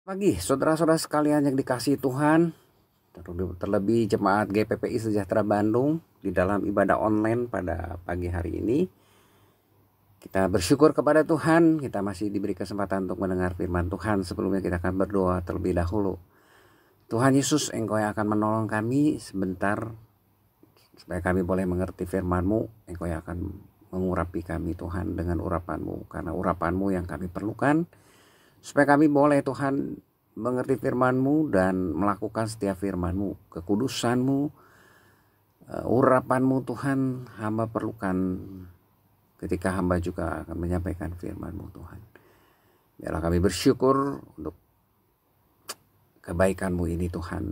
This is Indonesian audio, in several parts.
Pagi, saudara-saudara sekalian yang dikasihi Tuhan, terlebih jemaat GPPI Sejahtera Bandung di dalam ibadah online pada pagi hari ini. Kita bersyukur kepada Tuhan, kita masih diberi kesempatan untuk mendengar firman Tuhan. Sebelumnya kita akan berdoa terlebih dahulu. Tuhan Yesus, Engkau yang akan menolong kami sebentar, supaya kami boleh mengerti firman-Mu. Engkau yang akan mengurapi kami Tuhan dengan urapan-Mu, karena urapan-Mu yang kami perlukan, supaya kami boleh Tuhan mengerti firman-Mu dan melakukan setiap firman-Mu, kekudusan-Mu, urapan-Mu Tuhan, hamba perlukan ketika hamba juga akan menyampaikan firman-Mu Tuhan. Biarlah kami bersyukur untuk kebaikan-Mu ini Tuhan,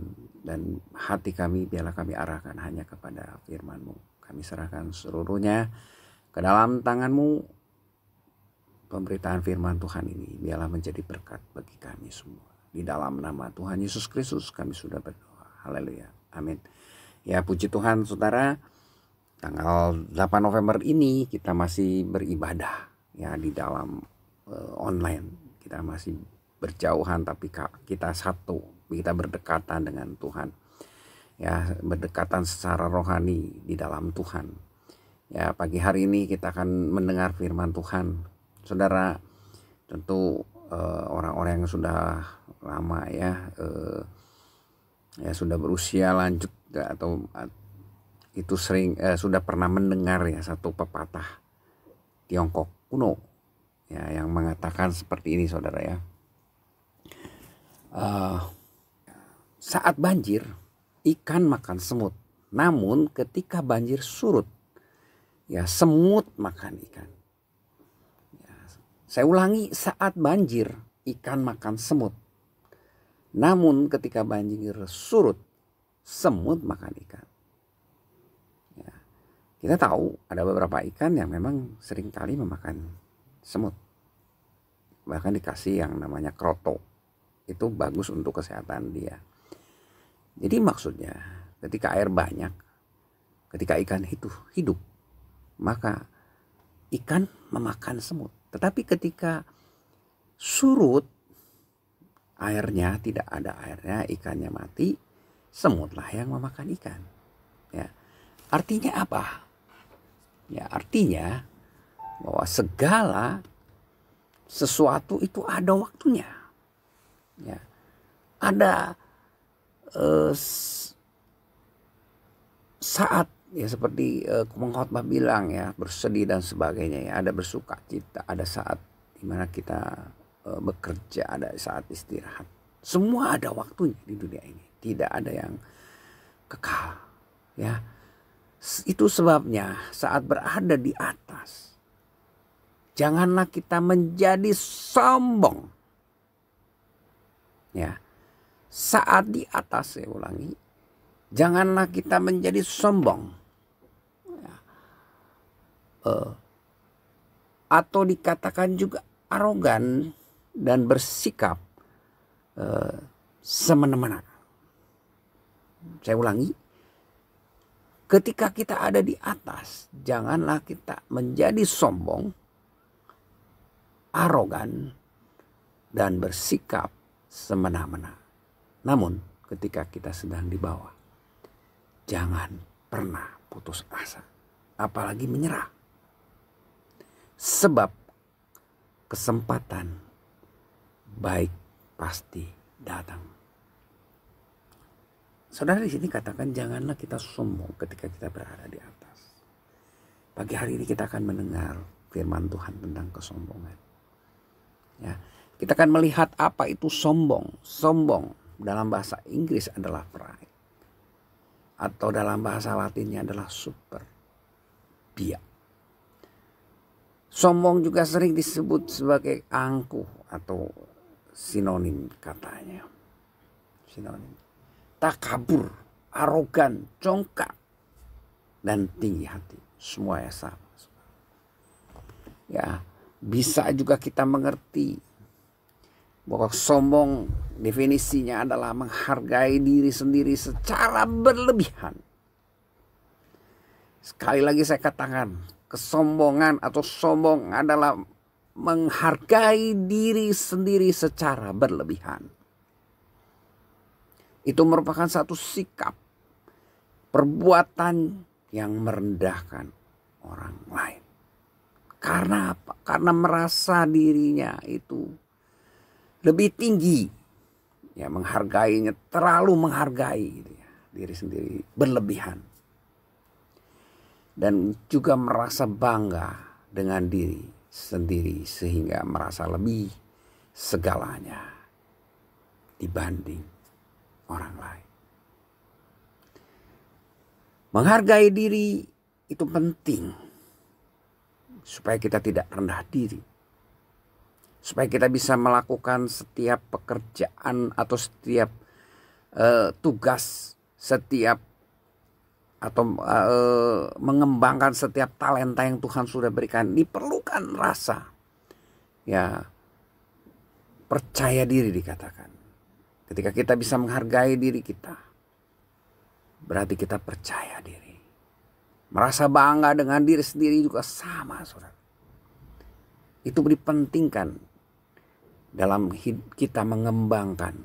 dan hati kami biarlah kami arahkan hanya kepada firman-Mu. Kami serahkan seluruhnya ke dalam tangan-Mu. Pemberitaan firman Tuhan ini biarlah menjadi berkat bagi kami semua. Di dalam nama Tuhan Yesus Kristus kami sudah berdoa. Haleluya. Amin. Ya, puji Tuhan saudara. Tanggal 8 November ini kita masih beribadah ya di dalam online. Kita masih berjauhan tapi kita satu. Kita berdekatan dengan Tuhan. Ya, berdekatan secara rohani di dalam Tuhan. Ya, pagi hari ini kita akan mendengar firman Tuhan. Saudara, tentu orang-orang yang sudah lama ya sudah berusia lanjut atau itu sering sudah pernah mendengar ya satu pepatah Tiongkok kuno ya yang mengatakan seperti ini saudara ya. Saat banjir ikan makan semut, namun ketika banjir surut ya semut makan ikan. Saya ulangi, saat banjir ikan makan semut. Namun ketika banjir surut, semut makan ikan. Ya, kita tahu ada beberapa ikan yang memang seringkali memakan semut. Bahkan dikasih yang namanya kroto. Itu bagus untuk kesehatan dia. Jadi maksudnya ketika air banyak, ketika ikan itu hidup, maka ikan memakan semut. Tetapi ketika surut airnya, tidak ada airnya, ikannya mati, semutlah yang memakan ikan. Ya. Artinya apa? Ya, artinya bahwa segala sesuatu itu ada waktunya. Ya. Ada saat ya seperti pengkhotbah bilang ya, bersedih dan sebagainya ya, ada bersuka cita, ada saat dimana kita bekerja, ada saat istirahat. Semua ada waktunya di dunia ini, tidak ada yang kekal ya. Itu sebabnya saat berada di atas, janganlah kita menjadi sombong ya. Saat di atas, saya ulangi, janganlah kita menjadi sombong. Atau dikatakan juga arogan dan bersikap semena-mena. Saya ulangi, ketika kita ada di atas, janganlah kita menjadi sombong, arogan, dan bersikap semena-mena. Namun ketika kita sedang di bawah, jangan pernah putus asa, apalagi menyerah. Sebab kesempatan baik pasti datang. Saudara, di sini katakan janganlah kita sombong ketika kita berada di atas. Pagi hari ini kita akan mendengar firman Tuhan tentang kesombongan. Ya, kita akan melihat apa itu sombong. Sombong dalam bahasa Inggris adalah pride. Atau dalam bahasa Latinnya adalah superbia. Sombong juga sering disebut sebagai angkuh atau sinonim katanya. Sinonim. Takabur, arogan, congkak, dan tinggi hati. Semuanya sama. Ya, bisa juga kita mengerti bahwa sombong definisinya adalah menghargai diri sendiri secara berlebihan. Sekali lagi saya katakan, kesombongan atau sombong adalah menghargai diri sendiri secara berlebihan. Itu merupakan satu sikap, perbuatan yang merendahkan orang lain. Karena apa? Karena merasa dirinya itu lebih tinggi. Ya, menghargainya, terlalu menghargai gitu ya, diri sendiri berlebihan. Dan juga merasa bangga dengan diri sendiri sehingga merasa lebih segalanya dibanding orang lain. Menghargai diri itu penting supaya kita tidak rendah diri. Supaya kita bisa melakukan setiap pekerjaan atau setiap tugas, setiap atau mengembangkan setiap talenta yang Tuhan sudah berikan. Diperlukan rasa ya percaya diri dikatakan. Ketika kita bisa menghargai diri kita, berarti kita percaya diri. Merasa bangga dengan diri sendiri juga sama, saudara. Itu dipentingkan dalam kita mengembangkan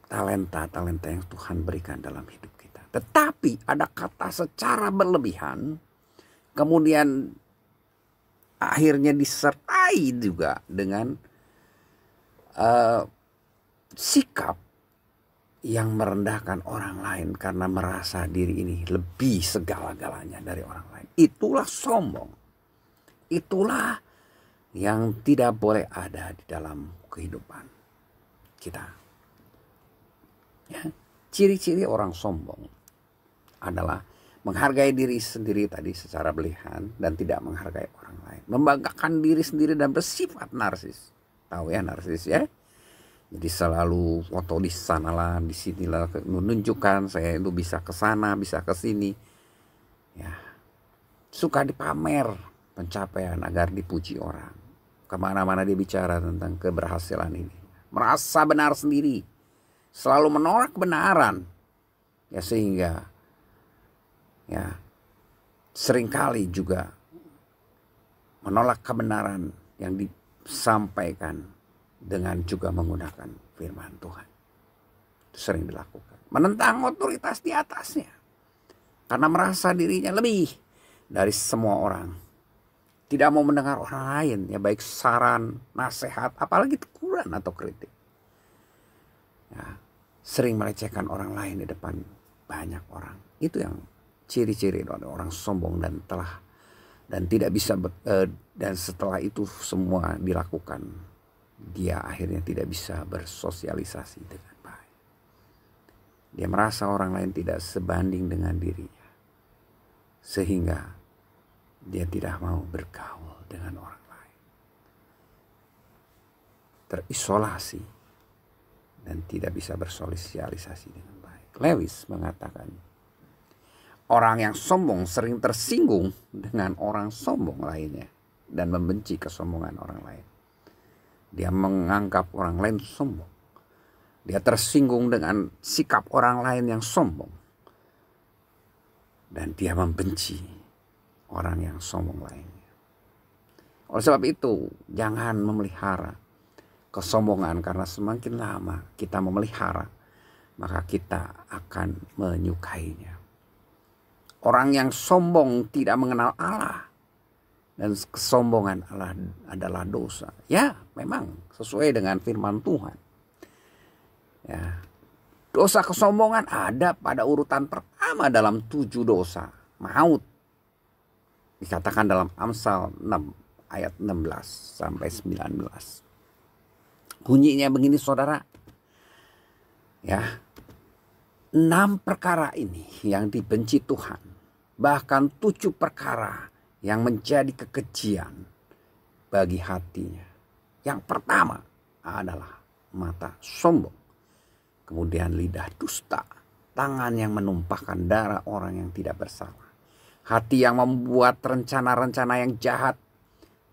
talenta-talenta yang Tuhan berikan dalam hidup kita. Tetapi ada kata secara berlebihan, kemudian akhirnya disertai juga dengan sikap yang merendahkan orang lain karena merasa diri ini lebih segala-galanya dari orang lain. Itulah sombong. Itulah yang tidak boleh ada di dalam kehidupan kita. Ya, ciri-ciri orang sombong adalah menghargai diri sendiri tadi secara berlebihan dan tidak menghargai orang lain. Membanggakan diri sendiri dan bersifat narsis. Tahu ya narsis ya? Jadi selalu foto di sanalah, di sinilah, menunjukkan saya itu bisa ke sana, bisa ke sini. Ya. Suka dipamer pencapaian agar dipuji orang. Kemana-mana dia bicara tentang keberhasilan ini. Merasa benar sendiri. Selalu menolak kebenaran. Ya sehingga ya seringkali juga menolak kebenaran yang disampaikan dengan juga menggunakan firman Tuhan. Itu sering dilakukan. Menentang otoritas di atasnya. Karena merasa dirinya lebih dari semua orang. Tidak mau mendengar orang lain. Ya baik saran, nasihat, apalagi teguran atau kritik. Ya, sering melecehkan orang lain di depan banyak orang. Itu yang ciri-ciri orang sombong dan tidak bisa dan setelah itu semua dilakukan, dia akhirnya tidak bisa bersosialisasi dengan baik. Dia merasa orang lain tidak sebanding dengan dirinya. Sehingga dia tidak mau bergaul dengan orang lain. Terisolasi dan tidak bisa bersosialisasi dengan baik. Lewis mengatakan, orang yang sombong sering tersinggung dengan orang sombong lainnya dan membenci kesombongan orang lain. Dia menganggap orang lain sombong. Dia tersinggung dengan sikap orang lain yang sombong. Dan dia membenci orang yang sombong lainnya. Oleh sebab itu, jangan memelihara kesombongan, karena semakin lama kita memelihara, maka kita akan menyukainya. Orang yang sombong tidak mengenal Allah. Dan kesombongan adalah dosa. Ya, memang sesuai dengan firman Tuhan. Ya, dosa kesombongan ada pada urutan pertama dalam 7 dosa. Maut. Dikatakan dalam Amsal 6 ayat 16 sampai 19. Bunyinya begini saudara. Ya, 6 perkara ini yang dibenci Tuhan. Bahkan 7 perkara yang menjadi kekejian bagi hatinya. Yang pertama adalah mata sombong. Kemudian lidah dusta. Tangan yang menumpahkan darah orang yang tidak bersalah. Hati yang membuat rencana-rencana yang jahat.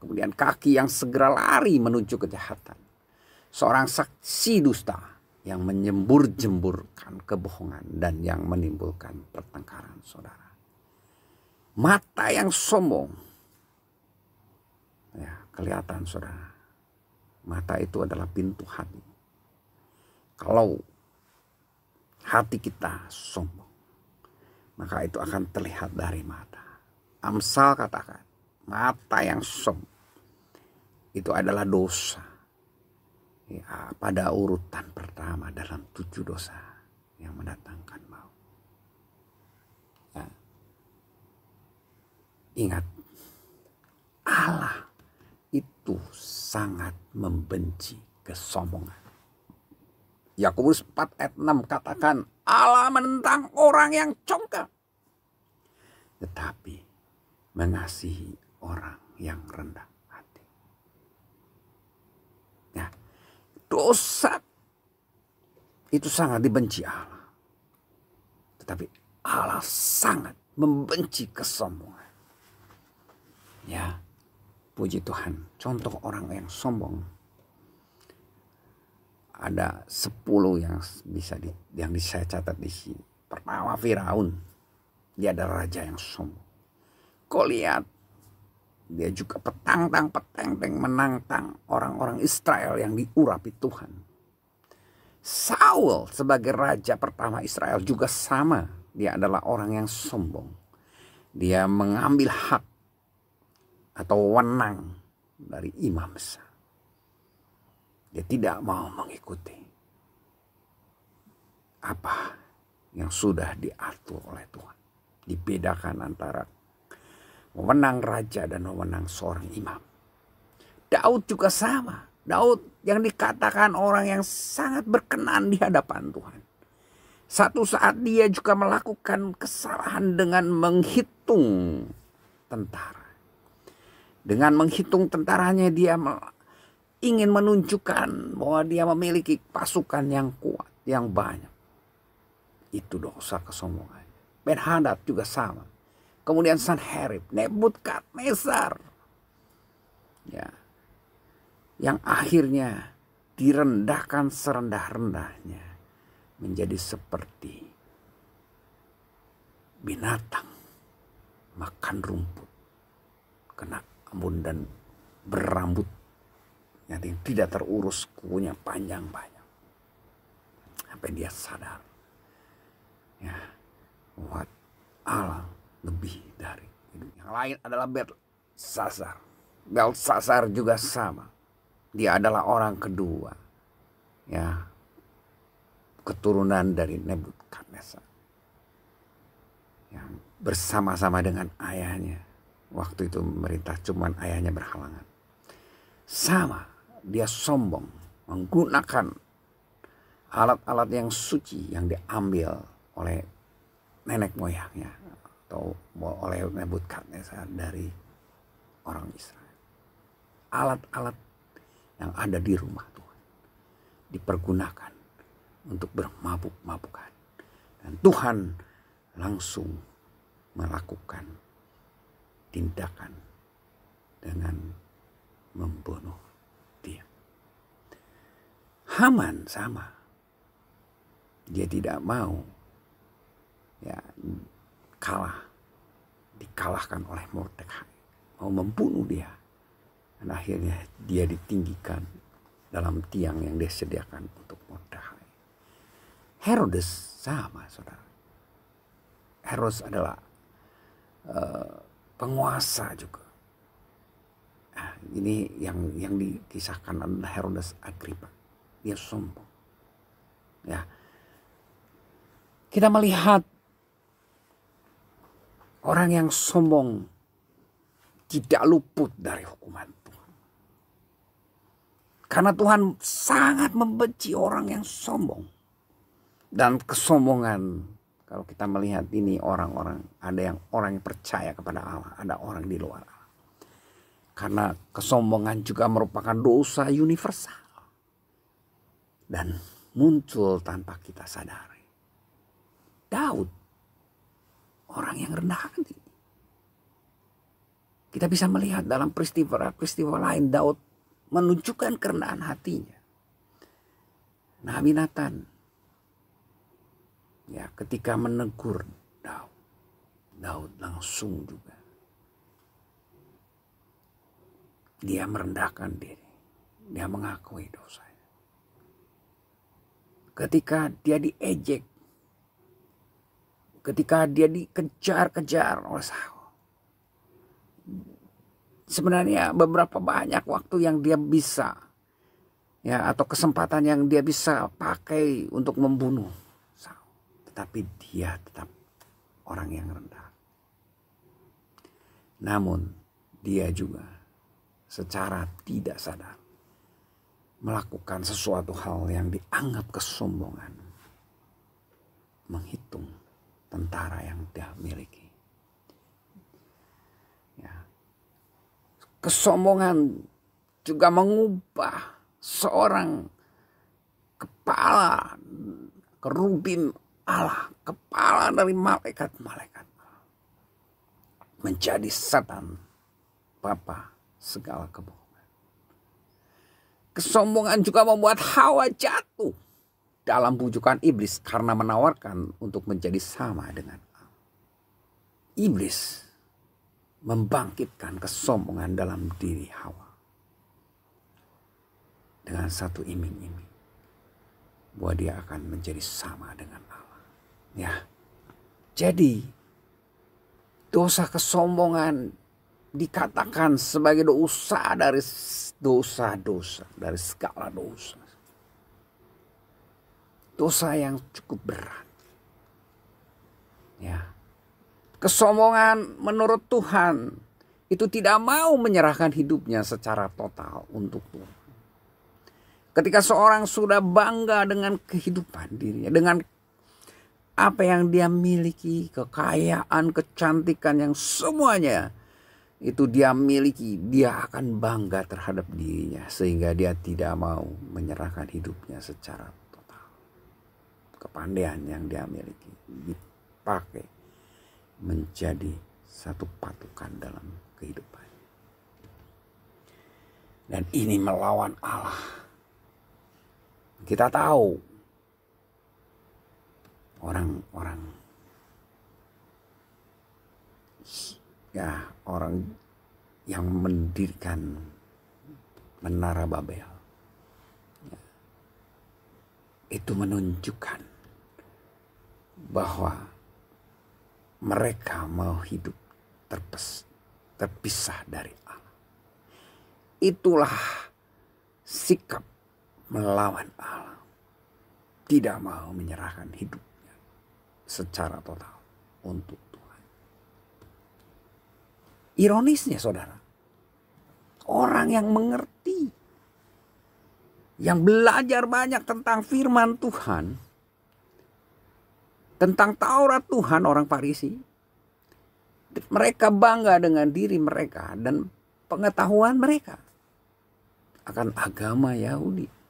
Kemudian kaki yang segera lari menuju kejahatan. Seorang saksi dusta yang menyembur-jemburkan kebohongan dan yang menimbulkan pertengkaran saudara. Mata yang sombong. Ya, kelihatan saudara. Mata itu adalah pintu hati. Kalau hati kita sombong, maka itu akan terlihat dari mata. Amsal katakan, mata yang sombong itu adalah dosa. Ya, pada urutan pertama dalam 7 dosa yang mendatangkan maut. Ya. Ingat, Allah itu sangat membenci kesombongan. Yakobus 4 ayat 6 katakan, Allah menentang orang yang congkak, tetapi mengasihi orang yang rendah hati. Ya, dosa itu sangat dibenci Allah, tetapi Allah sangat membenci kesombongan. Ya, puji Tuhan. Contoh orang yang sombong ada 10 yang saya catat di sini. Pertama, Firaun. Dia adalah raja yang sombong. Kau lihat, dia juga petang-tang menantang orang-orang Israel yang diurapi Tuhan. Saul sebagai raja pertama Israel juga sama. Dia adalah orang yang sombong. Dia mengambil hak atau wewenang dari imam besar. Dia tidak mau mengikuti apa yang sudah diatur oleh Tuhan. Dibedakan antara wewenang raja dan wewenang seorang imam. Daud juga sama. Daud yang dikatakan orang yang sangat berkenan di hadapan Tuhan. Satu saat dia juga melakukan kesalahan dengan menghitung tentara. Dengan menghitung tentaranya dia ingin menunjukkan bahwa dia memiliki pasukan yang kuat, yang banyak. Itu dosa kesombongan. Ben-Hadad juga sama. Kemudian Sanherib, Nebukadnezar. Ya. Yang akhirnya direndahkan serendah-rendahnya menjadi seperti binatang makan rumput, kena embun dan berambut yang tidak terurus, kukunya panjang banyak. Sampai dia sadar, ya, bahwa Allah lebih dari itu. Yang lain adalah Belsasar. Belsasar juga sama. Dia adalah orang kedua, ya, keturunan dari Nebukadnezar, yang bersama-sama dengan ayahnya. Waktu itu memerintah, cuman ayahnya berhalangan. Sama. Dia sombong, menggunakan alat-alat yang suci yang diambil oleh nenek moyangnya atau oleh Nebukadnezar dari orang Israel. Alat-alat yang ada di rumah Tuhan dipergunakan untuk bermabuk-mabukan, dan Tuhan langsung melakukan tindakan dengan membunuh dia. Haman sama. Dia tidak mau, ya, dikalahkan oleh Mordekai. Mau membunuh dia. Dan akhirnya dia ditinggikan dalam tiang yang disediakan untuk Mordekai. Herodes sama, saudara. Herodes adalah penguasa juga. Nah, ini yang dikisahkan adalah Herodes Agripa. Dia sombong. Ya. Kita melihat orang yang sombong tidak luput dari hukuman Tuhan. Karena Tuhan sangat membenci orang yang sombong. Dan kesombongan, kalau kita melihat ini orang-orang, ada orang yang percaya kepada Allah, ada orang di luar Allah. Karena kesombongan juga merupakan dosa universal. Dan muncul tanpa kita sadari. Daud, orang yang rendah hati. Kita bisa melihat dalam peristiwa lain, Daud menunjukkan kerendahan hatinya. Nabi Nathan, ya, ketika menegur Daud langsung juga dia merendahkan diri, dia mengakui dosanya. Ketika dia diejek, ketika dia dikejar-kejar oleh Saul, sebenarnya beberapa banyak waktu yang dia bisa, ya, atau kesempatan yang dia bisa pakai untuk membunuh Saul, tetapi dia tetap orang yang rendah. Namun dia juga secara tidak sadar melakukan sesuatu hal yang dianggap kesombongan, menghitung tentara yang dia miliki. Ya. Kesombongan juga mengubah seorang kepala kerubim Allah, kepala dari malaikat-malaikat, menjadi Satan, bapa segala kebohongan. Kesombongan juga membuat Hawa jatuh dalam bujukan iblis karena menawarkan untuk menjadi sama dengan Allah. Iblis membangkitkan kesombongan dalam diri Hawa dengan satu iming-iming bahwa dia akan menjadi sama dengan Allah. Ya, jadi dosa kesombongan dikatakan sebagai dosa dari dosa-dosa, dari segala dosa. Dosa yang cukup berat. Ya. Kesombongan menurut Tuhan itu tidak mau menyerahkan hidupnya secara total untuk Tuhan. Ketika seorang sudah bangga dengan kehidupan dirinya, dengan apa yang dia miliki, kekayaan, kecantikan yang semuanya itu dia miliki, dia akan bangga terhadap dirinya sehingga dia tidak mau menyerahkan hidupnya secara total. Kepandaian yang dia miliki dipakai menjadi satu patukan dalam kehidupan. Dan ini melawan Allah. Kita tahu orang-orang, ya, orang yang mendirikan Menara Babel, ya, itu menunjukkan bahwa mereka mau hidup terpisah dari Allah. Itulah sikap melawan Allah, tidak mau menyerahkan hidupnya secara total untuk Tuhan. Ironisnya saudara, orang yang mengerti, yang belajar banyak tentang firman Tuhan, tentang Taurat Tuhan, orang Farisi, mereka bangga dengan diri mereka dan pengetahuan mereka akan agama Yahudi.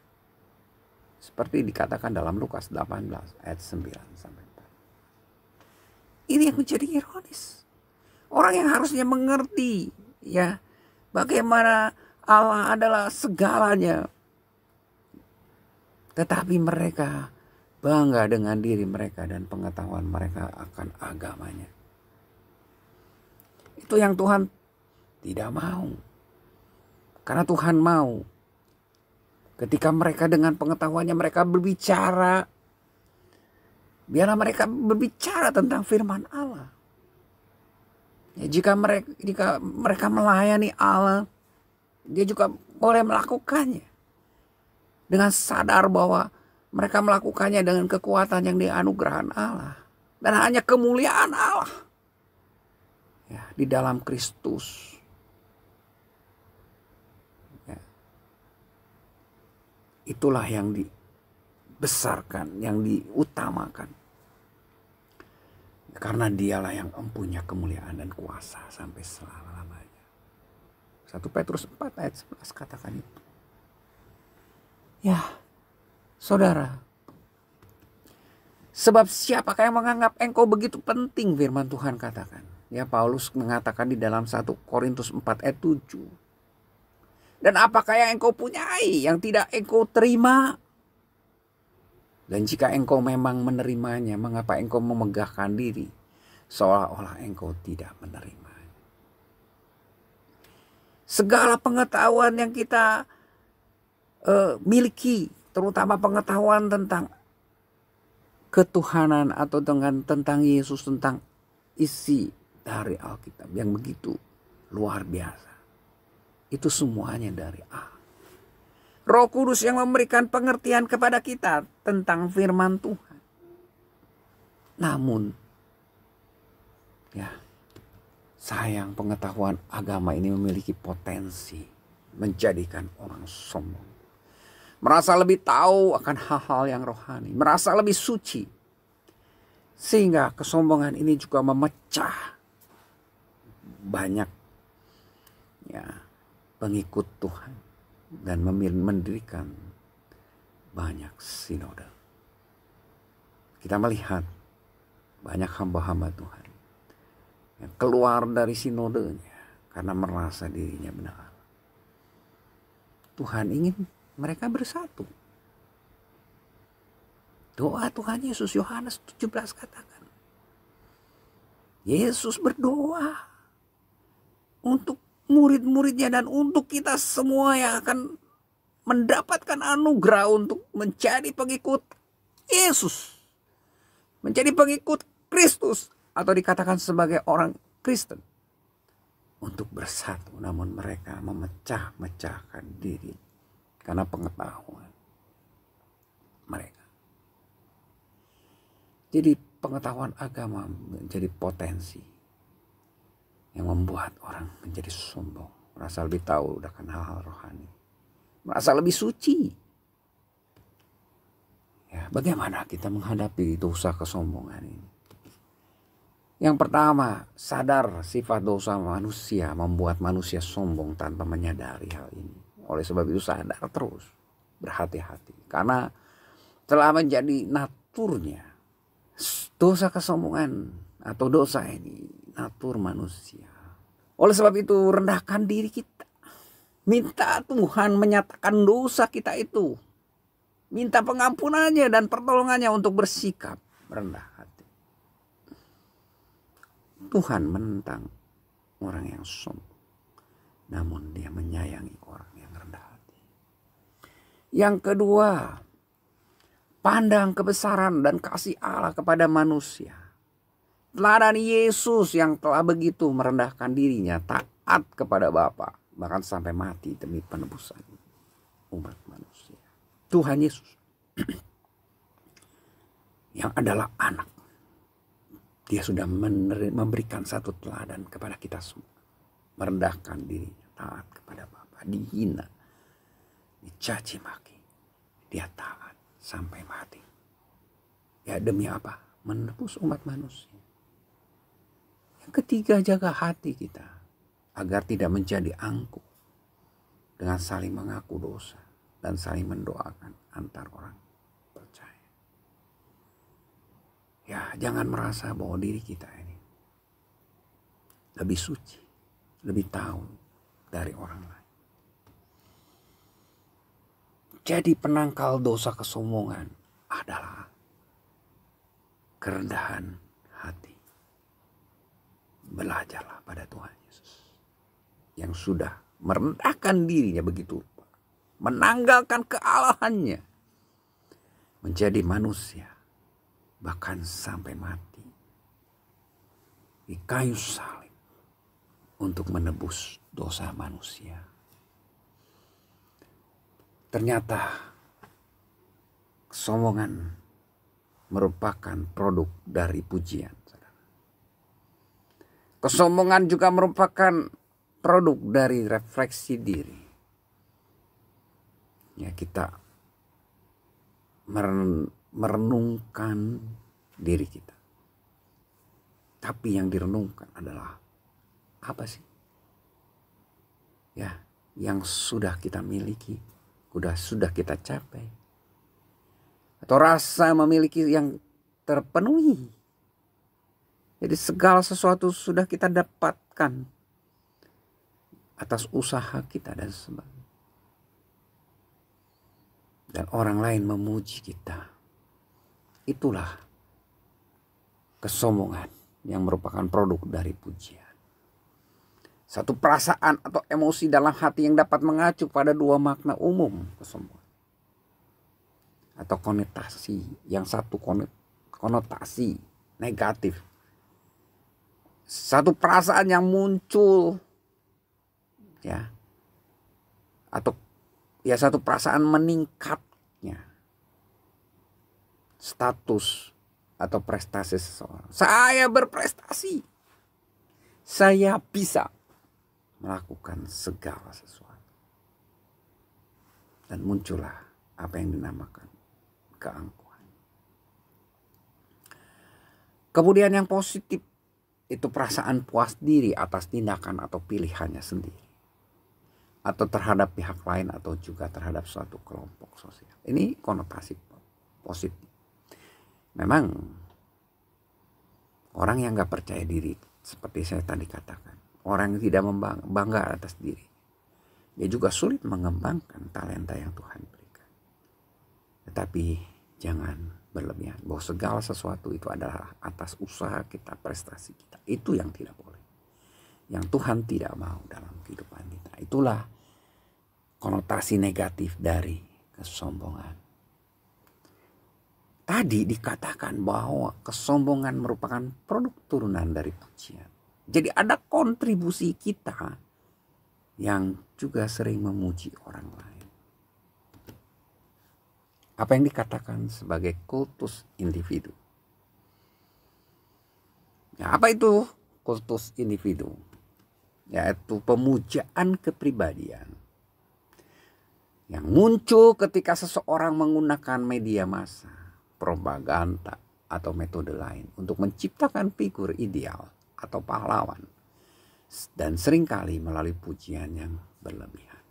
Seperti dikatakan dalam Lukas 18 ayat 9 sampai 4. Ini yang menjadi ironis. Orang yang harusnya mengerti, ya, bagaimana Allah adalah segalanya. Tetapi mereka bangga dengan diri mereka dan pengetahuan mereka akan agamanya. Itu yang Tuhan tidak mau. Karena Tuhan mau ketika mereka dengan pengetahuannya mereka berbicara, biarlah mereka berbicara tentang firman Allah. Ya, jika mereka melayani Allah, dia juga boleh melakukannya dengan sadar bahwa mereka melakukannya dengan kekuatan yang dianugerahkan Allah dan hanya kemuliaan Allah, ya, di dalam Kristus. Itulah yang dibesarkan, yang diutamakan. Karena dialah yang mempunyai kemuliaan dan kuasa sampai selama-lamanya. 1 Petrus 4 ayat 11 katakan itu. Ya, saudara. Sebab siapakah yang menganggap engkau begitu penting, firman Tuhan katakan. Ya, Paulus mengatakan di dalam 1 Korintus 4 ayat 7. Dan apakah yang engkau punyai yang tidak engkau terima? Dan jika engkau memang menerimanya, mengapa engkau memegahkan diri seolah-olah engkau tidak menerimanya? Segala pengetahuan yang kita miliki, terutama pengetahuan tentang ketuhanan atau dengan tentang Yesus, tentang isi dari Alkitab yang begitu luar biasa. Itu semuanya dari Allah. Roh Kudus yang memberikan pengertian kepada kita tentang firman Tuhan. Namun, ya, sayang pengetahuan agama ini memiliki potensi menjadikan orang sombong. Merasa lebih tahu akan hal-hal yang rohani. Merasa lebih suci. Sehingga kesombongan ini juga memecah banyak, ya, pengikut Tuhan. Dan mendirikan banyak sinode. Kita melihat banyak hamba-hamba Tuhan yang keluar dari sinodenya karena merasa dirinya benar. Tuhan ingin mereka bersatu. Doa Tuhan Yesus, Yohanes 17 katakan. Yesus berdoa untuk murid-muridnya dan untuk kita semua yang akan mendapatkan anugerah untuk menjadi pengikut Yesus. Menjadi pengikut Kristus atau dikatakan sebagai orang Kristen. Untuk bersatu, namun mereka memecah-mecahkan diri karena pengetahuan mereka. Jadi pengetahuan agama menjadi potensi yang membuat orang menjadi sombong. Merasa lebih tahu akan hal-hal rohani. Merasa lebih suci. Ya, bagaimana kita menghadapi dosa kesombongan ini? Yang pertama, sadar sifat dosa manusia membuat manusia sombong tanpa menyadari hal ini. Oleh sebab itu sadar terus. Berhati-hati. Karena telah menjadi naturnya. Dosa kesombongan atau dosa ini natur manusia. Oleh sebab itu rendahkan diri kita. Minta Tuhan menyatakan dosa kita itu. Minta pengampunannya dan pertolongannya untuk bersikap rendah hati. Tuhan menentang orang yang sombong. Namun dia menyayangi orang yang rendah hati. Yang kedua, pandang kebesaran dan kasih Allah kepada manusia. Teladan Yesus yang telah begitu merendahkan dirinya, taat kepada Bapa, bahkan sampai mati demi penebusan umat manusia. Tuhan Yesus yang adalah anak, dia sudah memberikan satu teladan kepada kita semua. Merendahkan dirinya, taat kepada Bapa, dihina, dicaci maki, dia taat sampai mati. Ya, demi apa? Menebus umat manusia. Yang ketiga, jaga hati kita agar tidak menjadi angkuh dengan saling mengaku dosa dan saling mendoakan antar orang percaya. Ya, jangan merasa bahwa diri kita ini lebih suci, lebih tahu dari orang lain. Jadi penangkal dosa kesombongan adalah kerendahan hati. Belajarlah pada Tuhan Yesus yang sudah merendahkan dirinya begitu rupa, menanggalkan kealahannya, menjadi manusia, bahkan sampai mati di kayu salib untuk menebus dosa manusia. Ternyata kesombongan merupakan produk dari pujian. Kesombongan juga merupakan produk dari refleksi diri. Ya, kita merenungkan diri kita. Tapi yang direnungkan adalah apa sih? Ya, yang sudah kita miliki, sudah kita capai. Atau rasa memiliki yang terpenuhi. Jadi segala sesuatu sudah kita dapatkan atas usaha kita dan sebagainya. Dan orang lain memuji kita. Itulah kesombongan yang merupakan produk dari pujian. Satu perasaan atau emosi dalam hati yang dapat mengacu pada dua makna umum kesombongan. Atau konotasi, yang satu konotasi negatif. Satu perasaan yang muncul, ya, atau ya satu perasaan meningkatnya status atau prestasi seseorang. Saya berprestasi, saya bisa melakukan segala sesuatu, dan muncullah apa yang dinamakan keangkuhan. Kemudian yang positif itu perasaan puas diri atas tindakan atau pilihannya sendiri, atau terhadap pihak lain, atau juga terhadap suatu kelompok sosial. Ini konotasi positif. Memang orang yang gak percaya diri, seperti saya tadi katakan, orang yang tidak bangga atas diri, dia juga sulit mengembangkan talenta yang Tuhan berikan. Tetapi jangan berlebihan, bahwa segala sesuatu itu adalah atas usaha kita, prestasi kita. Itu yang tidak boleh, yang Tuhan tidak mau dalam kehidupan kita. Itulah konotasi negatif dari kesombongan. Tadi dikatakan bahwa kesombongan merupakan produk turunan dari pujian. Jadi ada kontribusi kita yang juga sering memuji orang lain. Apa yang dikatakan sebagai kultus individu. Ya, apa itu kultus individu? Yaitu pemujaan kepribadian yang muncul ketika seseorang menggunakan media massa, propaganda, atau metode lain untuk menciptakan figur ideal atau pahlawan, dan seringkali melalui pujian yang berlebihan.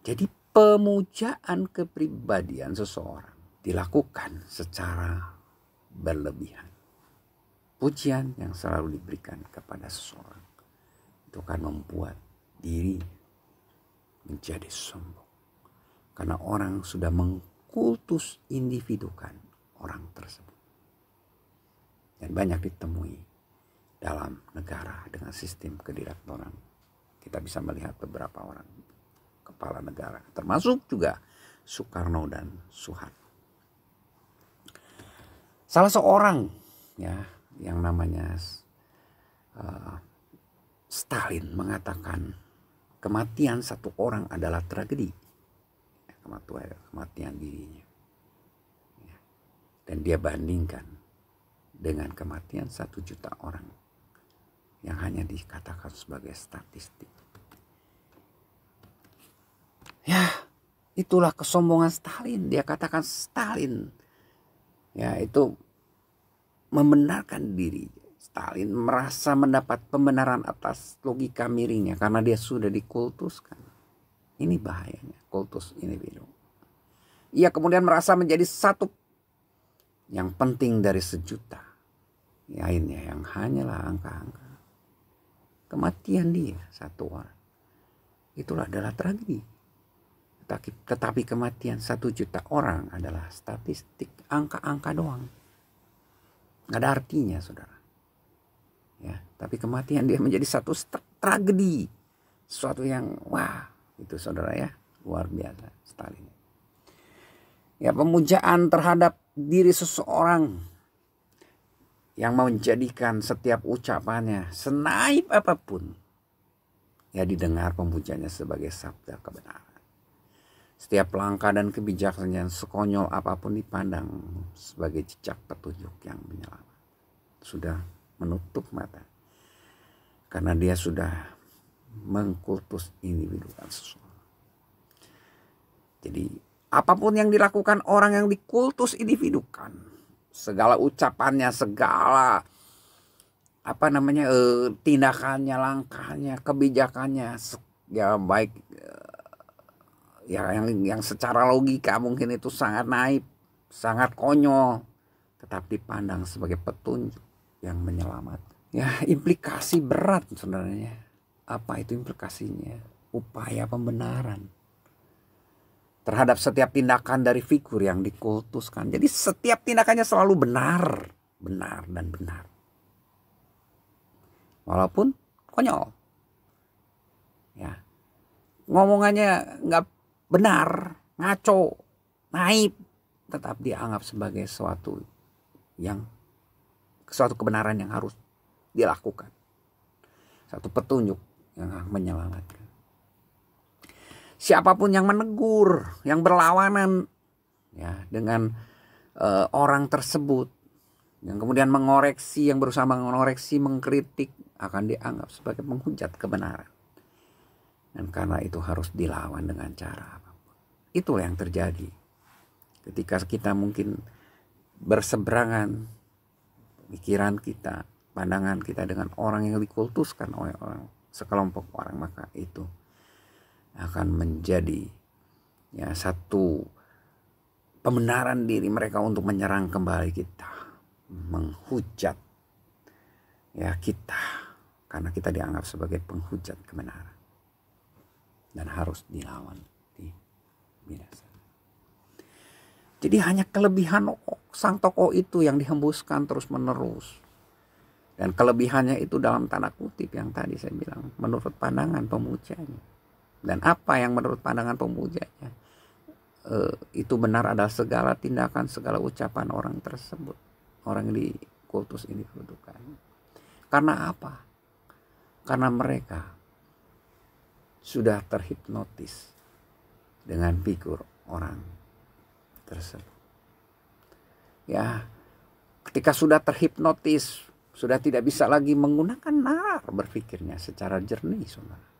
Jadi pemujaan kepribadian seseorang dilakukan secara berlebihan. Pujian yang selalu diberikan kepada seseorang itu akan membuat diri menjadi sombong. Karena orang sudah mengkultus individukan orang tersebut. Dan banyak ditemui dalam negara dengan sistem kediktatoran. Kita bisa melihat beberapa orang kepala negara, termasuk juga Soekarno dan Soeharto. Salah seorang ya yang namanya Stalin mengatakan kematian satu orang adalah tragedi, kematian dirinya, dan dia bandingkan dengan kematian 1 juta orang yang hanya dikatakan sebagai statistik. Ya, itulah kesombongan Stalin. Dia katakan Stalin, ya, itu membenarkan diri. Stalin merasa mendapat pembenaran atas logika miringnya karena dia sudah dikultuskan. Ini bahayanya kultus individu. Ia kemudian merasa menjadi satu yang penting dari sejuta lainnya yang hanyalah angka-angka. Kematian dia satu orang itulah adalah tragedi. Tetapi kematian 1 juta orang adalah statistik, angka-angka doang. Gak ada artinya, saudara. Ya, tapi kematian dia menjadi satu tragedi. Sesuatu yang wah, itu saudara ya, luar biasa Stalin. Ya, pemujaan terhadap diri seseorang yang menjadikan setiap ucapannya senaif apapun, ya didengar pemujanya sebagai sabda kebenaran. Setiap langkah dan kebijaksanaan sekonyol apapun dipandang sebagai jejak petunjuk yang menyelamat. Sudah menutup mata karena dia sudah mengkultus individukan seseorang. Jadi apapun yang dilakukan orang yang dikultus individukan, segala ucapannya, segala tindakannya, langkahnya, kebijakannya, ya baik ya yang secara logika mungkin itu sangat naif, sangat konyol, tetap dipandang sebagai petunjuk yang menyelamatkan. Ya, implikasi berat sebenarnya. Apa itu implikasinya? Upaya pembenaran terhadap setiap tindakan dari figur yang dikultuskan. Jadi setiap tindakannya selalu benar dan benar. Walaupun konyol. Ya. Ngomongannya nggak benar, ngaco, naif, tetap dianggap sebagai suatu yang suatu kebenaran yang harus dilakukan. Satu petunjuk yang akan menyelamatkan. Siapapun yang menegur, yang berlawanan ya dengan orang tersebut, yang kemudian mengoreksi, yang berusaha mengoreksi, mengkritik, akan dianggap sebagai penghujat kebenaran. Dan karena itu harus dilawan dengan cara apapun. Itulah yang terjadi ketika kita mungkin berseberangan pikiran kita, pandangan kita dengan orang yang dikultuskan oleh orang, sekelompok orang, maka itu akan menjadi ya satu pembenaran diri mereka untuk menyerang kembali kita, menghujat ya kita, karena kita dianggap sebagai penghujat kebenaran dan harus dilawan, dibinasakan. Jadi hanya kelebihan sang tokoh itu yang dihembuskan terus menerus, dan kelebihannya itu dalam tanda kutip yang tadi saya bilang menurut pandangan pemujanya. Dan apa yang menurut pandangan pemujanya itu benar adalah segala tindakan, segala ucapan orang tersebut, orang yang dikultus ini kedudukan. Karena apa? Karena mereka sudah terhipnotis dengan figur orang tersebut. Ya, ketika sudah terhipnotis, sudah tidak bisa lagi menggunakan nalar berpikirnya secara jernih, saudara.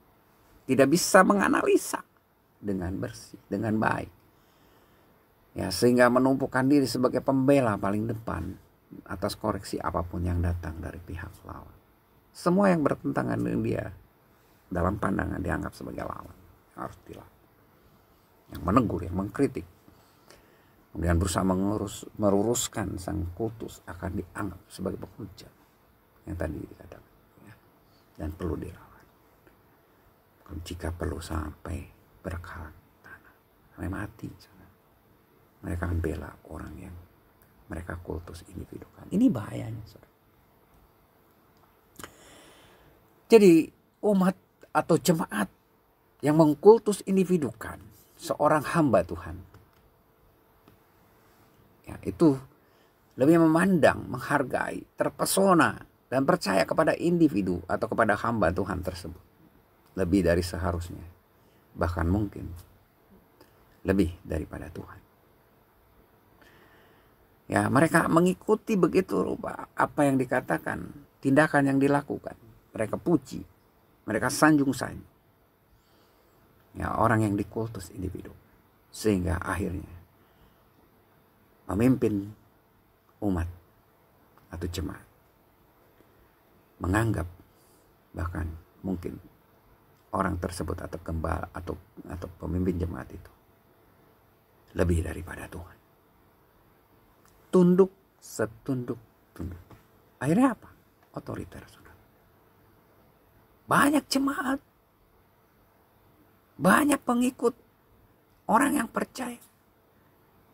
Tidak bisa menganalisa dengan bersih, dengan baik. Ya, sehingga menumpukan diri sebagai pembela paling depan atas koreksi apapun yang datang dari pihak lawan. Semua yang bertentangan dengan dia dalam pandangan dianggap sebagai lawan, harus dilawan. Yang menegur, yang mengkritik, kemudian berusaha meluruskan sang kultus akan dianggap sebagai penghujat yang tadi dikatakan, ya, dan perlu dilawan. Jika perlu sampai berkarat tanah, sampai mati, mereka akan bela orang yang mereka kultus individukan. Ini bahayanya, saudara. Jadi umat atau jemaat yang mengkultus individukan seorang hamba Tuhan, ya, itu lebih memandang, menghargai, terpesona dan percaya kepada individu atau kepada hamba Tuhan tersebut lebih dari seharusnya, bahkan mungkin lebih daripada Tuhan. Ya, mereka mengikuti begitu rupa apa yang dikatakan, tindakan yang dilakukan. Mereka puji, mereka sanjung-sanjung. Ya, orang yang dikultus individu, sehingga akhirnya memimpin umat atau jemaat menganggap bahkan mungkin orang tersebut atau gembala atau pemimpin jemaat itu lebih daripada Tuhan. Tunduk setunduk-tunduk. Akhirnya apa? Otoriter, saudara. Banyak jemaat, banyak pengikut, orang yang percaya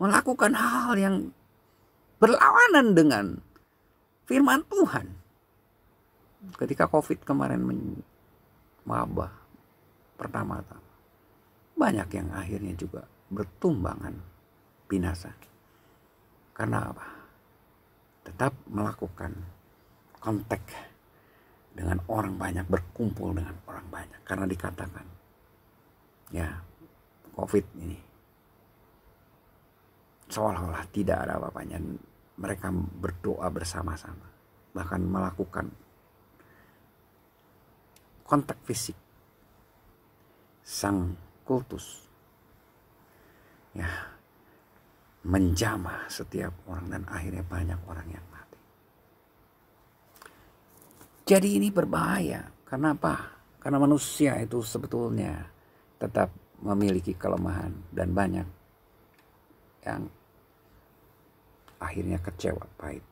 melakukan hal-hal yang berlawanan dengan firman Tuhan. Ketika COVID kemarin mewabah pertama-tama, banyak yang akhirnya juga bertumbangan binasa. Karena apa? Tetap melakukan kontak dengan orang banyak, berkumpul dengan orang banyak. Karena dikatakan, ya, COVID ini seolah-olah tidak ada apa-apanya. Mereka berdoa bersama-sama, bahkan melakukan kontak fisik. Sang kultus, ya, menjamah setiap orang dan akhirnya banyak orang yang mati. Jadi ini berbahaya. Karena apa? Karena manusia itu sebetulnya tetap memiliki kelemahan dan banyak yang akhirnya kecewa, pahit.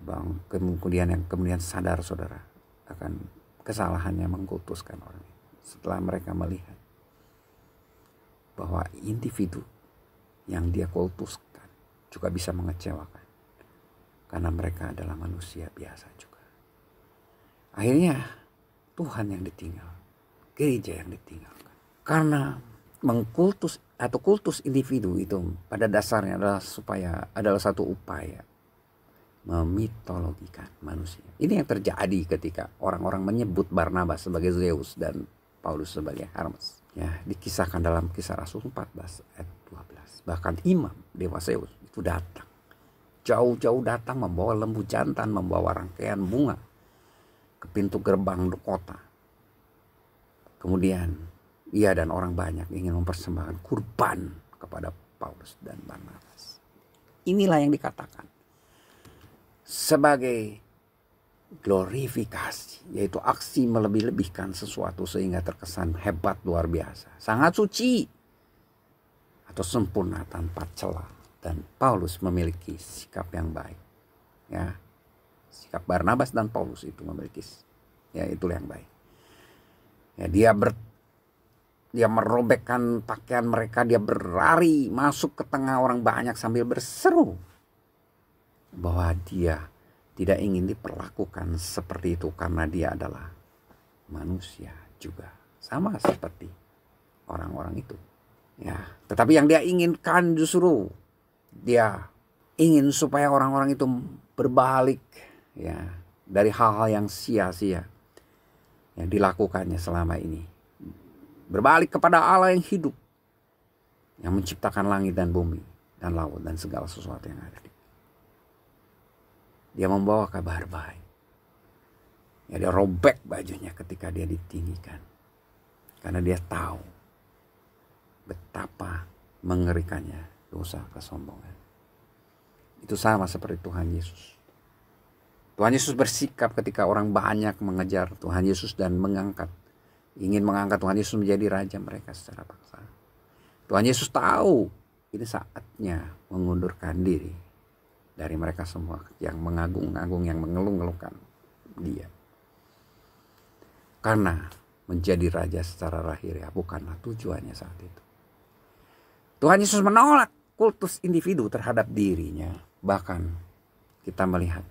Bang, kemudian sadar, saudara, akan kesalahannya mengkultuskan orang. Setelah mereka melihat bahwa individu yang dia kultuskan juga bisa mengecewakan, karena mereka adalah manusia biasa juga. Akhirnya Tuhan yang ditinggal, gereja yang ditinggalkan. Karena kultus individu itu pada dasarnya adalah adalah satu upaya memitologikan manusia. Ini yang terjadi ketika orang-orang menyebut Barnabas sebagai Zeus dan Paulus sebagai Hermes. Ya, dikisahkan dalam Kisah Rasul 14 ayat 12. Bahkan imam dewa Zeus itu datang. Jauh-jauh datang membawa lembu jantan, membawa rangkaian bunga ke pintu gerbang kota. Kemudian ia dan orang banyak ingin mempersembahkan kurban kepada Paulus dan Barnabas. Inilah yang dikatakan sebagai glorifikasi, yaitu aksi melebih-lebihkan sesuatu sehingga terkesan hebat luar biasa, sangat suci atau sempurna tanpa celah. Dan Paulus memiliki sikap yang baik. Ya, sikap Barnabas dan Paulus itu memiliki, ya, itu yang baik. Ya, dia merobekkan pakaian mereka, dia berlari masuk ke tengah orang banyak sambil berseru bahwa dia tidak ingin diperlakukan seperti itu karena dia adalah manusia juga, sama seperti orang-orang itu. Ya, tetapi yang dia inginkan justru dia ingin supaya orang-orang itu berbalik, ya, dari hal-hal yang sia-sia yang dilakukannya selama ini. Berbalik kepada Allah yang hidup, yang menciptakan langit dan bumi dan laut dan segala sesuatu yang ada. Dia membawa kabar baik. Ya, dia robek bajunya ketika dia ditinggikan. Karena dia tahu betapa mengerikannya dosa kesombongan. Itu sama seperti Tuhan Yesus. Tuhan Yesus bersikap ketika orang banyak mengejar Tuhan Yesus dan ingin mengangkat Tuhan Yesus menjadi raja mereka secara paksa. Tuhan Yesus tahu ini saatnya mengundurkan diri dari mereka semua yang mengagung-agung, yang mengeluh-ngeluhkan dia. Karena menjadi raja secara lahiriah bukanlah tujuannya saat itu. Tuhan Yesus menolak kultus individu terhadap dirinya. Bahkan kita melihat,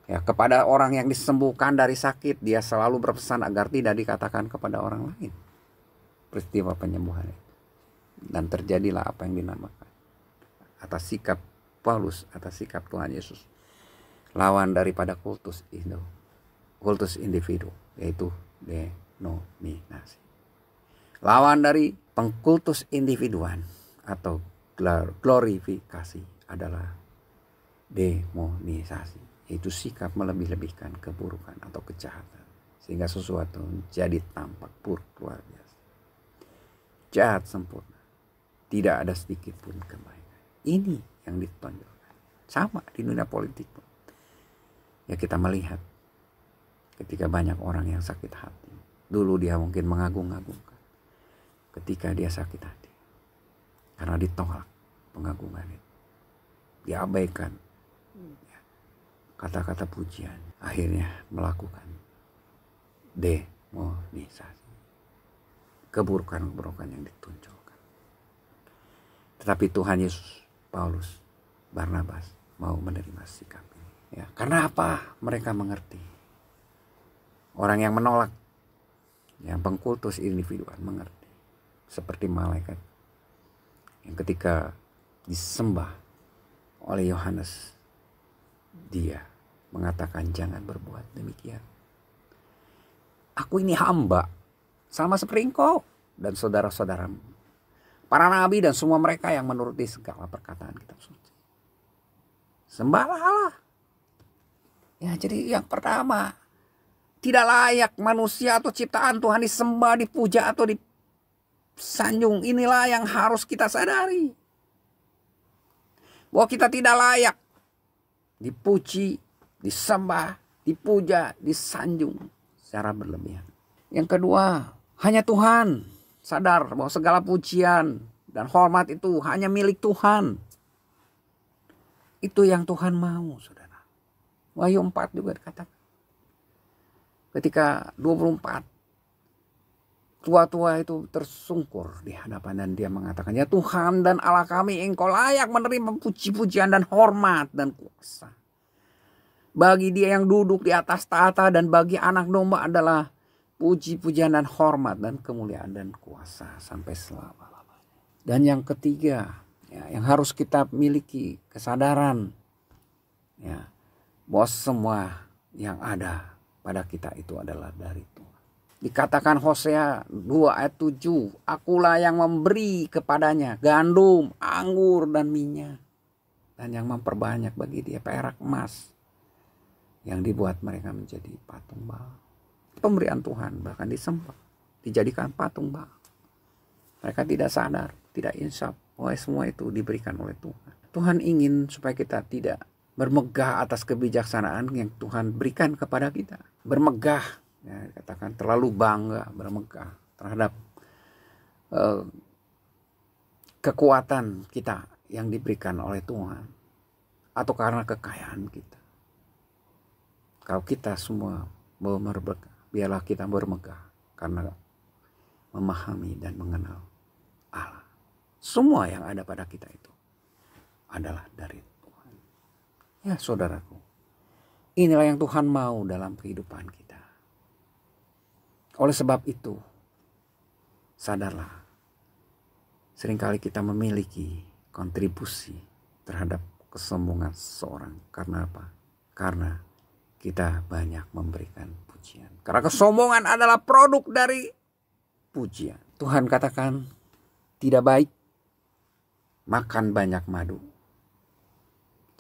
ya, kepada orang yang disembuhkan dari sakit, dia selalu berpesan agar tidak dikatakan kepada orang lain peristiwa penyembuhan itu. Dan terjadilah apa yang dinamakan atas sikap Paulus, atas sikap Tuhan Yesus lawan daripada kultus individu, yaitu denominasi. Lawan dari pengkultus individuan atau glorifikasi adalah demonisasi, yaitu sikap melebih-lebihkan keburukan atau kejahatan sehingga sesuatu jadi tampak buruk luar biasa, jahat sempurna, tidak ada sedikit pun kebaikan. Ini yang ditonjolkan. Sama di dunia politik pun. Ya, kita melihat ketika banyak orang yang sakit hati. Dulu dia mungkin mengagung-agungkan. Ketika dia sakit hati, karena ditolak pengagungan itu, diabaikan kata-kata pujian, akhirnya melakukan demonisasi, keburukan-keburukan yang ditunjukkan. Tetapi Tuhan Yesus, Paulus, Barnabas mau menerima sikap ini. Ya, karena apa? Mereka mengerti. Orang yang menolak, yang pengkultus individual mengerti. Seperti malaikat yang ketika disembah oleh Yohanes, dia mengatakan jangan berbuat demikian. Aku ini hamba sama seperti engkau dan saudara-saudaramu, para nabi dan semua mereka yang menuruti segala perkataan kitab suci. Sembahlah Allah. Ya, jadi yang pertama, tidak layak manusia atau ciptaan Tuhan disembah, dipuja atau disanjung. Inilah yang harus kita sadari. Bahwa kita tidak layak dipuji, disembah, dipuja, disanjung secara berlebihan. Yang kedua, hanya Tuhan sadar bahwa segala pujian dan hormat itu hanya milik Tuhan. Itu yang Tuhan mau, saudara. Wahyu 4 juga dikatakan. Ketika 24, tua-tua itu tersungkur di hadapan dan dia mengatakan, ya Tuhan dan Allah kami, engkau layak menerima puji-pujian dan hormat dan kuasa. Bagi dia yang duduk di atas tahta dan bagi anak domba adalah puji-pujian dan hormat dan kemuliaan dan kuasa sampai selama-lamanya. Dan yang ketiga, ya, yang harus kita miliki kesadaran, Ya, bahwa semua yang ada pada kita itu adalah dari Tuhan. Dikatakan Hosea 2 ayat 7, akulah yang memberi kepadanya gandum, anggur, dan minyak. Dan yang memperbanyak bagi dia perak emas yang dibuat mereka menjadi patung Baal. Pemberian Tuhan bahkan disembah, dijadikan patung Baal. Mereka tidak sadar, tidak insaf bahwa semua itu diberikan oleh Tuhan. Tuhan ingin supaya kita tidak bermegah atas kebijaksanaan yang Tuhan berikan kepada kita. Bermegah, ya, katakan terlalu bangga, bermegah terhadap kekuatan kita yang diberikan oleh Tuhan. Atau karena kekayaan kita. Kalau kita semua bermegah, biarlah kita bermegah karena memahami dan mengenal Allah. Semua yang ada pada kita itu adalah dari Tuhan. Ya saudaraku, inilah yang Tuhan mau dalam kehidupan kita. Oleh sebab itu, sadarlah, seringkali kita memiliki kontribusi terhadap kesombongan seseorang. Karena apa? Karena kita banyak memberikan pujian. Karena kesombongan adalah produk dari pujian. Tuhan katakan tidak baik makan banyak madu.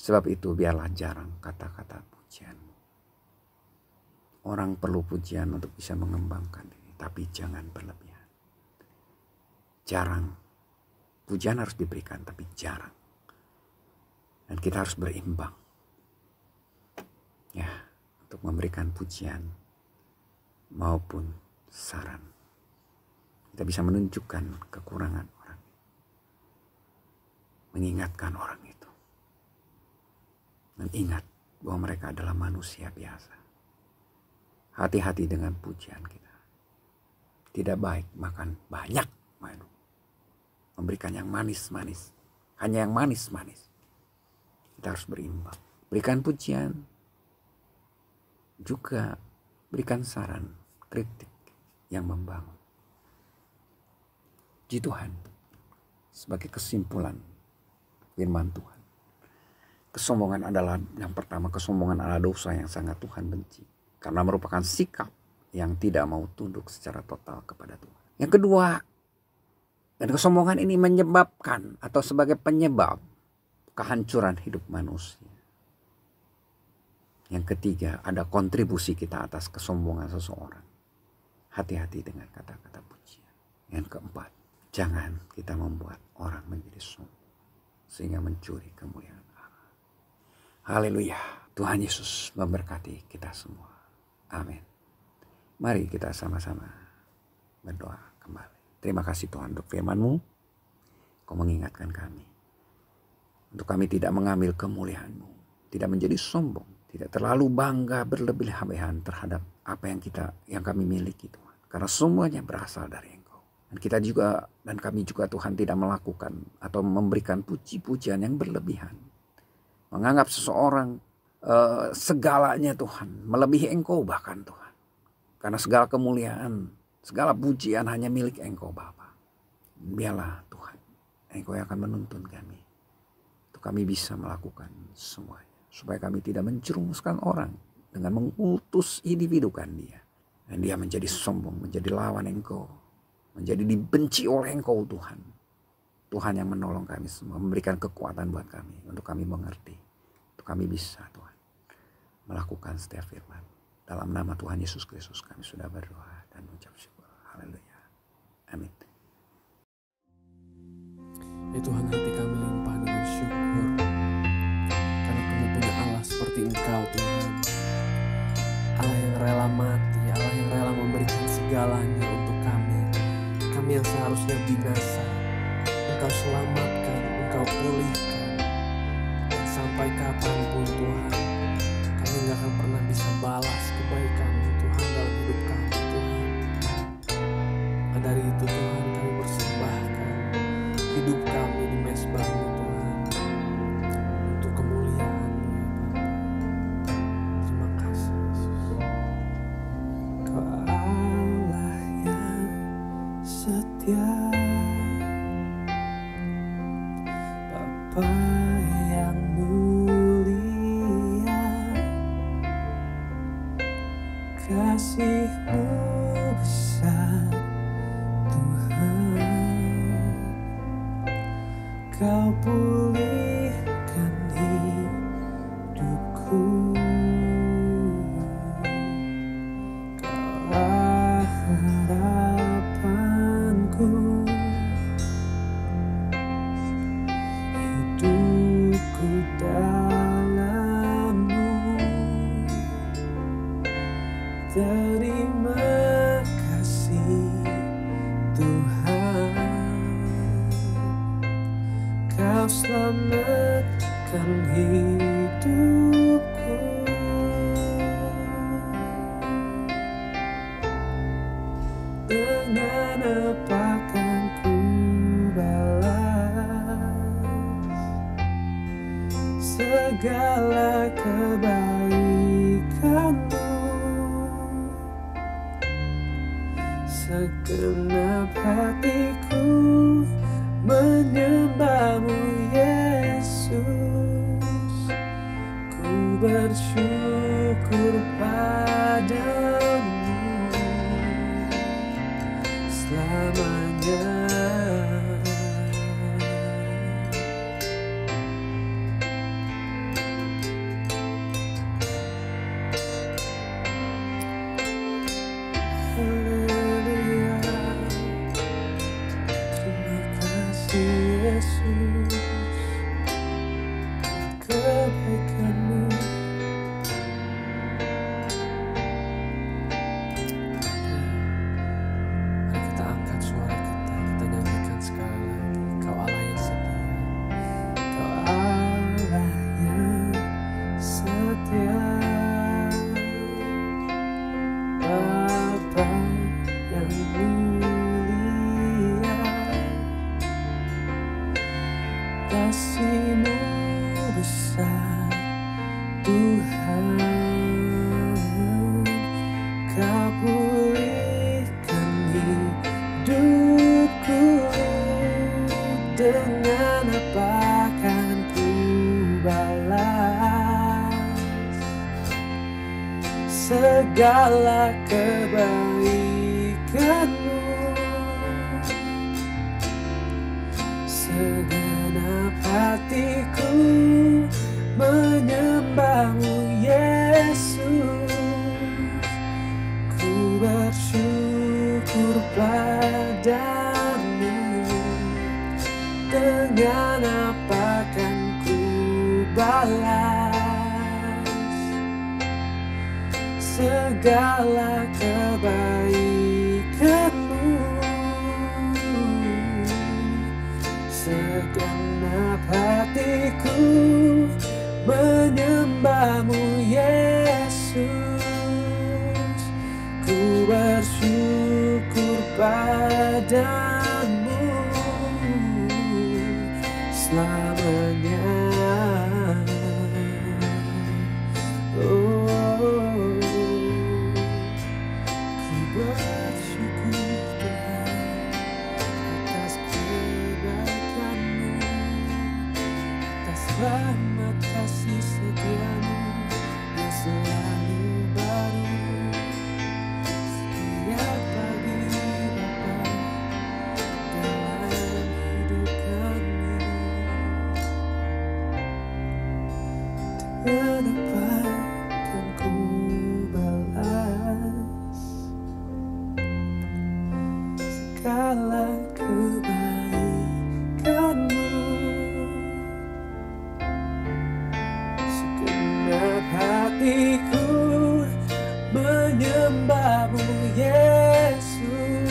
Sebab itu biarlah jarang kata-kata pujian. Orang perlu pujian untuk bisa mengembangkan diri, tapi jangan berlebihan. Jarang. Pujian harus diberikan, tapi jarang. Dan kita harus berimbang. Ya, untuk memberikan pujian maupun saran. Kita bisa menunjukkan kekurangan orang. Mengingatkan orang itu. Dan ingat bahwa mereka adalah manusia biasa. Hati-hati dengan pujian kita. Tidak baik makan banyak madu. Memberikan yang manis-manis. Hanya yang manis-manis. Kita harus berimbang. Berikan pujian. Juga berikan saran, kritik yang membangun. Puji Tuhan. Sebagai kesimpulan firman Tuhan. Kesombongan adalah yang pertama, kesombongan adalah dosa yang sangat Tuhan benci. Karena merupakan sikap yang tidak mau tunduk secara total kepada Tuhan. Yang kedua, dan kesombongan ini menyebabkan atau sebagai penyebab kehancuran hidup manusia. Yang ketiga, ada kontribusi kita atas kesombongan seseorang. Hati-hati dengan kata-kata pujian. Yang keempat, jangan kita membuat orang menjadi sombong sehingga mencuri kemuliaan Allah. Haleluya. Tuhan Yesus memberkati kita semua. Amin. Mari kita sama-sama berdoa kembali. Terima kasih Tuhan untuk firman-Mu. Kau mengingatkan kami. Untuk kami tidak mengambil kemuliaan-Mu. Tidak menjadi sombong. Tidak terlalu bangga berlebih-lebihan terhadap apa yang kami miliki Tuhan. Karena semuanya berasal dari Engkau. Dan kita juga dan kami juga Tuhan tidak melakukan atau memberikan puji-pujian yang berlebihan. Menganggap seseorang segalanya Tuhan. Melebihi Engkau bahkan Tuhan. Karena segala kemuliaan, segala pujian hanya milik Engkau Bapa. Biarlah Tuhan, Engkau yang akan menuntun kami. Untuk kami bisa melakukan semuanya. Supaya kami tidak menjerumuskan orang dengan mengutus individukan dia. Dan dia menjadi sombong, menjadi lawan Engkau. Menjadi dibenci oleh Engkau Tuhan. Tuhan yang menolong kami semua, memberikan kekuatan buat kami. Untuk kami mengerti, untuk kami bisa Tuhan melakukan setiap firman. Dalam nama Tuhan Yesus Kristus kami sudah berdoa dan mengucap syukur. Haleluya. Amin. Ya Tuhan, hati kami limpah dengan syukur. Karena kami punya Allah seperti Engkau Tuhan. Allah yang rela mati, Allah yang rela memberikan segalanya untuk kami. Kami yang seharusnya binasa, Engkau selamatkan, Engkau pulihkan. Dan sampai kapanpun Tuhan, kami gak akan pernah bisa balas kebaikan Tuhan dalam hidup kami Tuhan. Maka dari itu Tuhan, kami persembahkan hidup kami di mezbah-Mu Tuhan, untuk kemuliaan-Mu ya Bapa. Terima kasih Yesus. Kau Allah yang setia, Bapa yang mulia, Kau pulihkan hidupku, Kaulah harapanku. Hidupku dalam-Mu, terima kasih Tuhan. Kau selamatkan hidupku. Dengan apa kan ku balas segala kebaikan-Mu? Segenap hatiku menyembah-Mu, Yesus. Ku bersyukur padamu selamanya. Haleluya, terima kasih Yesus, kebaikan-Mu. Mari kita angkat suara kita nyanyikan sekali lagi. Kau Allah yang setia, Kau Allah yang setia, Bapa yang mulia. Kasih-Mu besar Tuhan. Kau pulihkan hidupku. Dengan apa kan ku balas segala kebaikan-Mu? Segenap hatiku menyembah-Mu, Yesus. Ku bersyukur padamu. Dengan apa kan ku balas segala kebaikan-Mu? Segenap hatiku menyembah-Mu, Yesus. Ku bersyukur padamu selamanya. Oh, ku bersyukur Tuhan atas kebaikan-Mu, atas rahmat kasih setia-Mu yang selalu baru setiap pagi, Bapa, dalam hidup kami. Dengan apa kan ku balas segala kebaikan-Mu? Segenap hatiku menyembah-Mu, Yesus.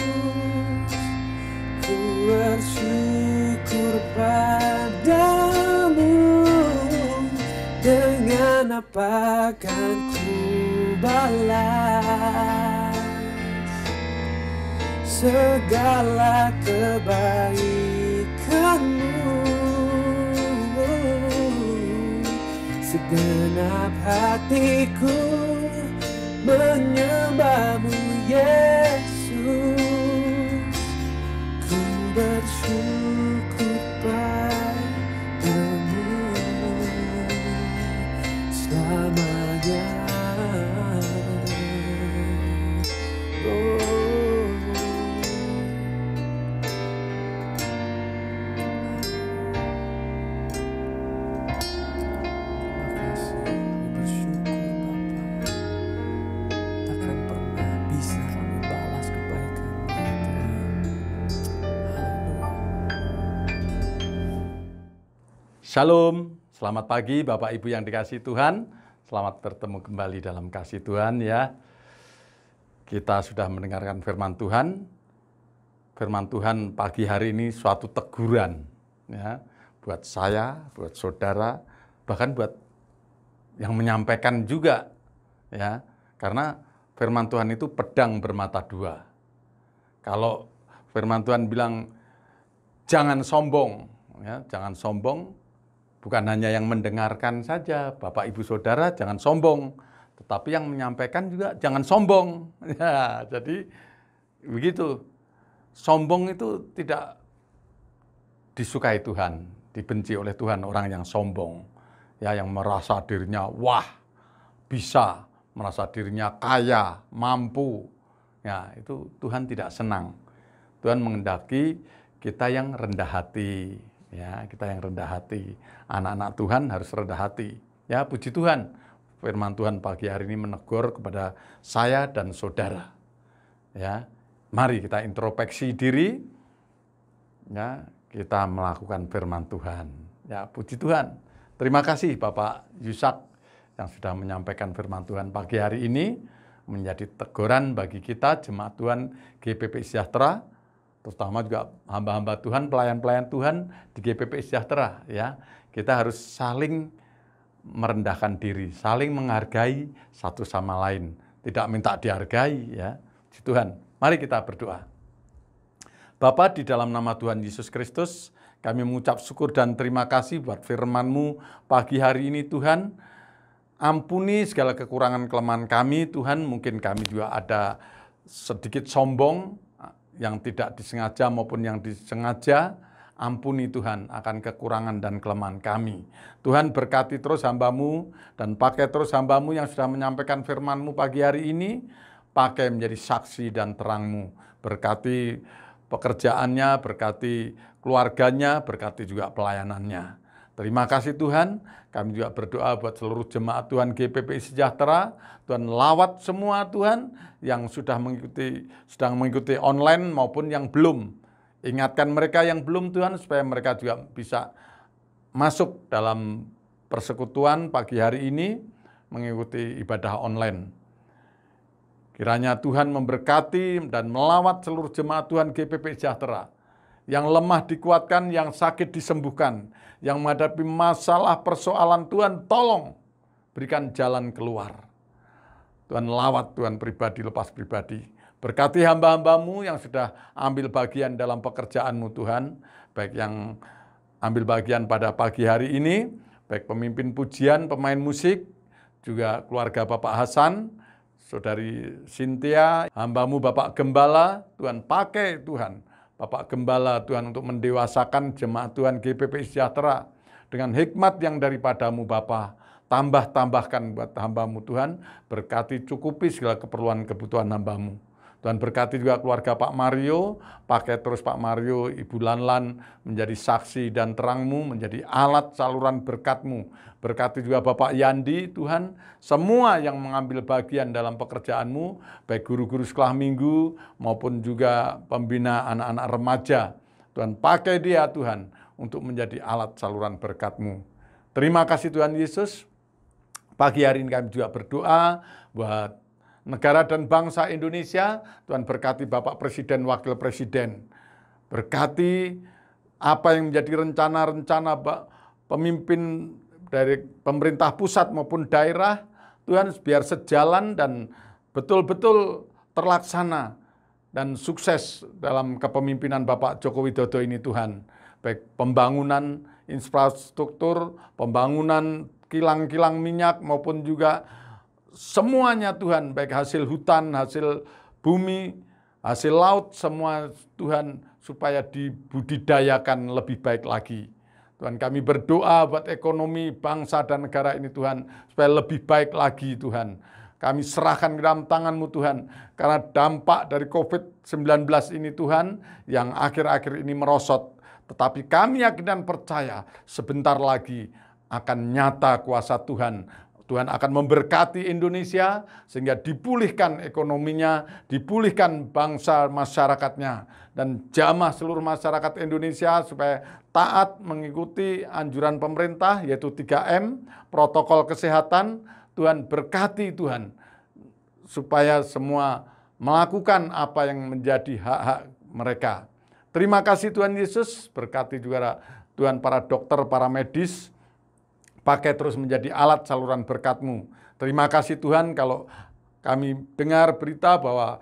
Ku bersyukur padamu. Dengan apa kan ku balas segala kebaikan-Mu? Segenap hatiku menyembah-Mu, Yesus. Ku bersyukur padamu selamanya. Shalom, selamat pagi Bapak Ibu yang dikasihi Tuhan. Selamat bertemu kembali dalam kasih Tuhan ya. Kita sudah mendengarkan firman Tuhan. Firman Tuhan pagi hari ini suatu teguran ya, buat saya, buat saudara, bahkan buat yang menyampaikan juga ya. Karena firman Tuhan itu pedang bermata dua. Kalau firman Tuhan bilang jangan sombong ya, jangan sombong. Bukan hanya yang mendengarkan saja, Bapak Ibu Saudara jangan sombong, tetapi yang menyampaikan juga jangan sombong. Ya, jadi begitu. Sombong itu tidak disukai Tuhan, dibenci oleh Tuhan orang yang sombong. Ya, yang merasa dirinya wah, bisa, merasa dirinya kaya, mampu. Ya, itu Tuhan tidak senang. Tuhan menghendaki kita yang rendah hati. Ya, kita yang rendah hati. Anak-anak Tuhan harus rendah hati. Ya, puji Tuhan. Firman Tuhan pagi hari ini menegur kepada saya dan saudara. Ya, mari kita introspeksi diri. Ya, kita melakukan firman Tuhan. Ya, puji Tuhan. Terima kasih Bapak Yusak yang sudah menyampaikan firman Tuhan pagi hari ini, menjadi teguran bagi kita jemaat Tuhan GPP Sejahtera, terutama juga hamba-hamba Tuhan, pelayan-pelayan Tuhan di GPP Sejahtera ya. Kita harus saling merendahkan diri, saling menghargai satu sama lain, tidak minta dihargai ya. Puji Tuhan. Mari kita berdoa. Bapa, di dalam nama Tuhan Yesus Kristus, kami mengucap syukur dan terima kasih buat firman-Mu pagi hari ini Tuhan. Ampuni segala kekurangan kelemahan kami Tuhan, mungkin kami juga ada sedikit sombong, yang tidak disengaja maupun yang disengaja. Ampuni Tuhan akan kekurangan dan kelemahan kami. Tuhan berkati terus hamba-Mu dan pakai terus hamba-Mu yang sudah menyampaikan firman-Mu pagi hari ini, pakai menjadi saksi dan terang-Mu. Berkati pekerjaannya, berkati keluarganya, berkati juga pelayanannya. Terima kasih Tuhan, kami juga berdoa buat seluruh jemaat Tuhan GPP Sejahtera. Tuhan lawat semua Tuhan yang sedang mengikuti online maupun yang belum. Ingatkan mereka yang belum Tuhan supaya mereka juga bisa masuk dalam persekutuan pagi hari ini mengikuti ibadah online. Kiranya Tuhan memberkati dan melawat seluruh jemaat Tuhan GPP Sejahtera. Yang lemah dikuatkan, yang sakit disembuhkan, yang menghadapi masalah persoalan Tuhan tolong berikan jalan keluar. Tuhan lawat Tuhan pribadi lepas pribadi. Berkati hamba-hamba-Mu yang sudah ambil bagian dalam pekerjaan-Mu Tuhan, baik yang ambil bagian pada pagi hari ini, baik pemimpin pujian, pemain musik, juga keluarga Bapak Hasan, Saudari Cynthia, hamba-Mu Bapak Gembala, Tuhan pakai Tuhan. Bapak Gembala Tuhan untuk mendewasakan jemaat Tuhan GPP Sejahtera dengan hikmat yang daripada-Mu Bapa. Tambahkan buat hamba-Mu Tuhan, berkati cukupi segala keperluan kebutuhan hamba-Mu. Tuhan berkati juga keluarga Pak Mario, pakai terus Pak Mario, Ibu Lanlan menjadi saksi dan terang-Mu, menjadi alat saluran berkat-Mu. Berkati juga Bapak Yandi, Tuhan, semua yang mengambil bagian dalam pekerjaan-Mu, baik guru-guru sekolah minggu maupun juga pembina anak-anak remaja. Tuhan pakai dia Tuhan untuk menjadi alat saluran berkat-Mu. Terima kasih Tuhan Yesus. Pagi hari ini kami juga berdoa buat negara dan bangsa Indonesia. Tuhan berkati Bapak Presiden, Wakil Presiden. Berkati apa yang menjadi rencana-rencana pemimpin dari pemerintah pusat maupun daerah, Tuhan biar sejalan dan betul-betul terlaksana dan sukses dalam kepemimpinan Bapak Joko Widodo ini Tuhan. Baik pembangunan infrastruktur, pembangunan kilang-kilang minyak maupun juga semuanya Tuhan, baik hasil hutan, hasil bumi, hasil laut, semua Tuhan supaya dibudidayakan lebih baik lagi. Tuhan kami berdoa buat ekonomi bangsa dan negara ini Tuhan, supaya lebih baik lagi Tuhan. Kami serahkan ke dalam tangan-Mu Tuhan, karena dampak dari COVID-19 ini Tuhan, yang akhir-akhir ini merosot. Tetapi kami yakin dan percaya sebentar lagi akan nyata kuasa Tuhan Tuhan akan memberkati Indonesia sehingga dipulihkan ekonominya, dipulihkan bangsa masyarakatnya, dan jamah seluruh masyarakat Indonesia supaya taat mengikuti anjuran pemerintah yaitu 3M, protokol kesehatan. Tuhan berkati Tuhan supaya semua melakukan apa yang menjadi hak-hak mereka. Terima kasih Tuhan Yesus, berkati juga Tuhan para dokter, para medis, pakai terus menjadi alat saluran berkat-Mu. Terima kasih Tuhan kalau kami dengar berita bahwa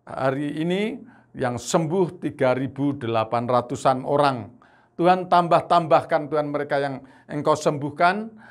hari ini yang sembuh 3.800-an orang. Tuhan tambahkan Tuhan mereka yang Engkau sembuhkan.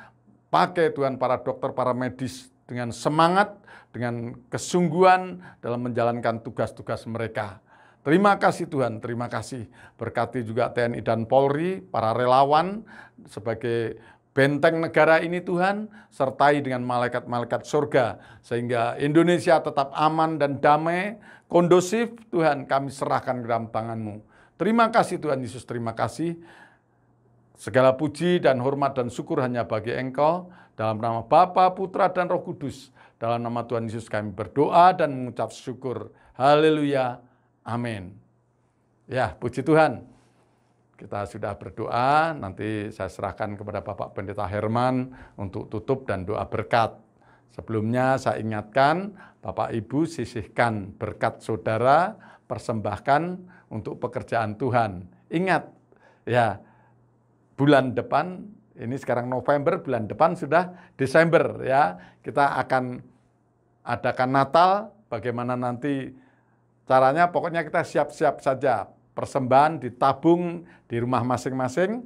Pakai Tuhan para dokter, para medis dengan semangat, dengan kesungguhan dalam menjalankan tugas-tugas mereka. Terima kasih Tuhan, terima kasih. Berkati juga TNI dan Polri, para relawan sebagai benteng negara ini Tuhan, sertai dengan malaikat-malaikat surga, sehingga Indonesia tetap aman dan damai, kondusif. Tuhan, kami serahkan ke dalam tangan-Mu. Terima kasih Tuhan Yesus, terima kasih. Segala puji dan hormat dan syukur hanya bagi Engkau, dalam nama Bapa, Putra, dan Roh Kudus. Dalam nama Tuhan Yesus kami berdoa dan mengucap syukur. Haleluya, amin. Ya, puji Tuhan. Kita sudah berdoa, nanti saya serahkan kepada Bapak Pendeta Herman untuk tutup dan doa berkat. Sebelumnya saya ingatkan, Bapak Ibu sisihkan berkat saudara, persembahkan untuk pekerjaan Tuhan. Ingat, ya, bulan depan, ini sekarang November, bulan depan sudah Desember, ya. Kita akan adakan Natal, bagaimana nanti caranya, pokoknya kita siap-siap saja. Persembahan ditabung di rumah masing-masing,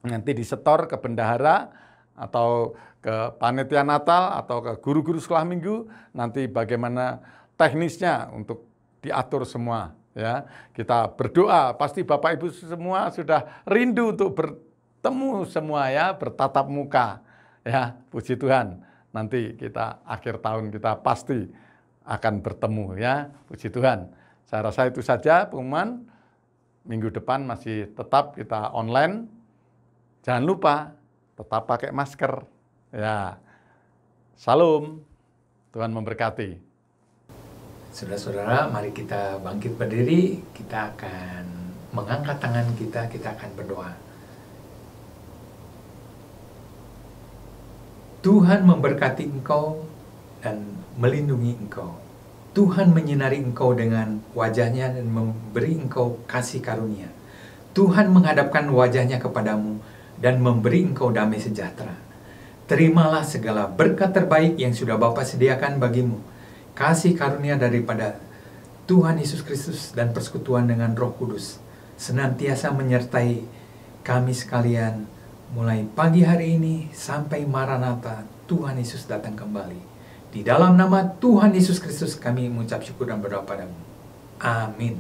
nanti disetor ke bendahara atau ke panitia Natal atau ke guru-guru sekolah minggu, nanti bagaimana teknisnya untuk diatur semua. Ya, kita berdoa, pasti Bapak Ibu semua sudah rindu untuk bertemu semua, ya, bertatap muka. Ya, puji Tuhan. Nanti kita akhir tahun kita pasti akan bertemu, ya, puji Tuhan. Saya rasa itu saja pengumuman. Minggu depan masih tetap kita online. Jangan lupa tetap pakai masker. Ya. Salam. Tuhan memberkati. Saudara-saudara, mari kita bangkit berdiri. Kita akan mengangkat tangan kita akan berdoa. Tuhan memberkati engkau dan melindungi engkau. Tuhan menyinari engkau dengan wajahnya dan memberi engkau kasih karunia. Tuhan menghadapkan wajahnya kepadamu dan memberi engkau damai sejahtera. Terimalah segala berkat terbaik yang sudah Bapa sediakan bagimu. Kasih karunia daripada Tuhan Yesus Kristus dan persekutuan dengan Roh Kudus senantiasa menyertai kami sekalian mulai pagi hari ini sampai Maranatha Tuhan Yesus datang kembali. Di dalam nama Tuhan Yesus Kristus kami mengucap syukur dan berdoa padamu. Amin.